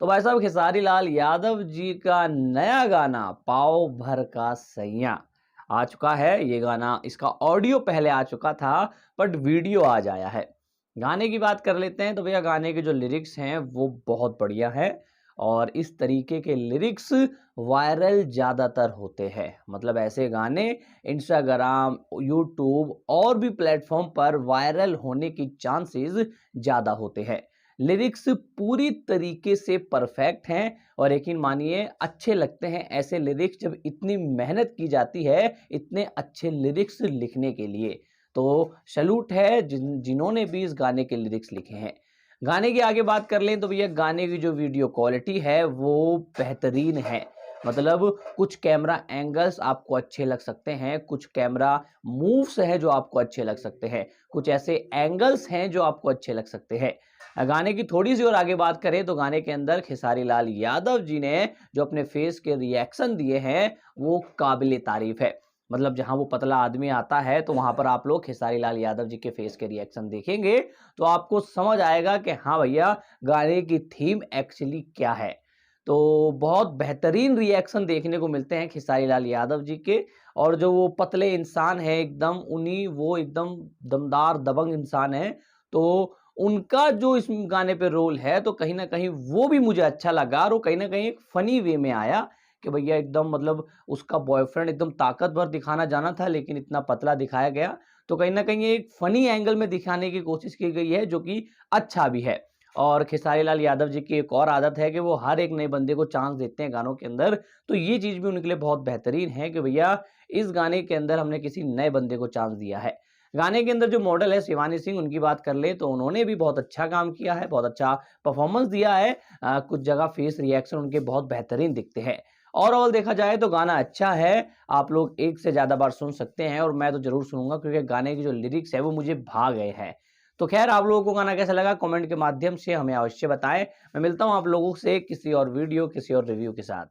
तो भाई साहब खेसारी लाल यादव जी का नया गाना पाव भर का सैया आ चुका है। ये गाना इसका ऑडियो पहले आ चुका था बट वीडियो आज आया है। गाने की बात कर लेते हैं तो भैया गाने के जो लिरिक्स हैं वो बहुत बढ़िया है और इस तरीके के लिरिक्स वायरल ज़्यादातर होते हैं। मतलब ऐसे गाने इंस्टाग्राम, यूट्यूब और भी प्लेटफॉर्म पर वायरल होने की चांसेस ज़्यादा होते हैं। लिरिक्स पूरी तरीके से परफेक्ट हैं और यकीन मानिए अच्छे लगते हैं ऐसे लिरिक्स जब इतनी मेहनत की जाती है इतने अच्छे लिरिक्स लिखने के लिए। तो सैल्यूट है जिन्होंने भी इस गाने के लिरिक्स लिखे हैं। गाने की आगे बात कर लें तो भैया गाने की जो वीडियो क्वालिटी है वो बेहतरीन है। मतलब कुछ कैमरा एंगल्स आपको अच्छे लग सकते हैं, कुछ कैमरा मूव्स हैं जो आपको अच्छे लग सकते हैं, कुछ ऐसे एंगल्स हैं जो आपको अच्छे लग सकते हैं। गाने की थोड़ी सी और आगे बात करें तो गाने के अंदर खेसारी लाल यादव जी ने जो अपने फेस के रिएक्शन दिए हैं वो काबिले तारीफ है। मतलब जहां वो पतला आदमी आता है तो वहां पर आप लोग खेसारी लाल यादव जी के फेस के रिएक्शन देखेंगे तो आपको समझ आएगा कि हाँ भैया गाने की थीम एक्चुअली क्या है। तो बहुत बेहतरीन रिएक्शन देखने को मिलते हैं खेसारी लाल यादव जी के। और जो वो पतले इंसान है एकदम उन्हीं वो एकदम दमदार दबंग इंसान है। तो उनका जो इस गाने पे रोल है तो कहीं न कहीं वो भी मुझे अच्छा लगा और वो कहीं न कहीं एक फ़नी वे में आया कि भैया एकदम मतलब उसका बॉयफ्रेंड एकदम ताकतवर दिखाना जाना था लेकिन इतना पतला दिखाया गया। तो कहीं न कहीं एक फ़नी एंगल में दिखाने की कोशिश की गई है जो कि अच्छा भी है। और खेसारी लाल यादव जी की एक और आदत है कि वो हर एक नए बंदे को चांस देते हैं गानों के अंदर। तो ये चीज़ भी उनके लिए बहुत बेहतरीन है कि भैया इस गाने के अंदर हमने किसी नए बंदे को चांस दिया है। गाने के अंदर जो मॉडल है शिवानी सिंह उनकी बात कर ले तो उन्होंने भी बहुत अच्छा काम किया है, बहुत अच्छा परफॉर्मेंस दिया है। कुछ जगह फेस रिएक्शन उनके बहुत बेहतरीन दिखते हैं। ओवरऑल देखा जाए तो गाना अच्छा है, आप लोग एक से ज़्यादा बार सुन सकते हैं और मैं तो ज़रूर सुनूँगा क्योंकि गाने की जो लिरिक्स है वो मुझे भा गए हैं। तो ख़ैर आप लोगों को गाना कैसा लगा कमेंट के माध्यम से हमें अवश्य बताएँ। मैं मिलता हूँ आप लोगों से किसी और वीडियो, किसी और रिव्यू के साथ।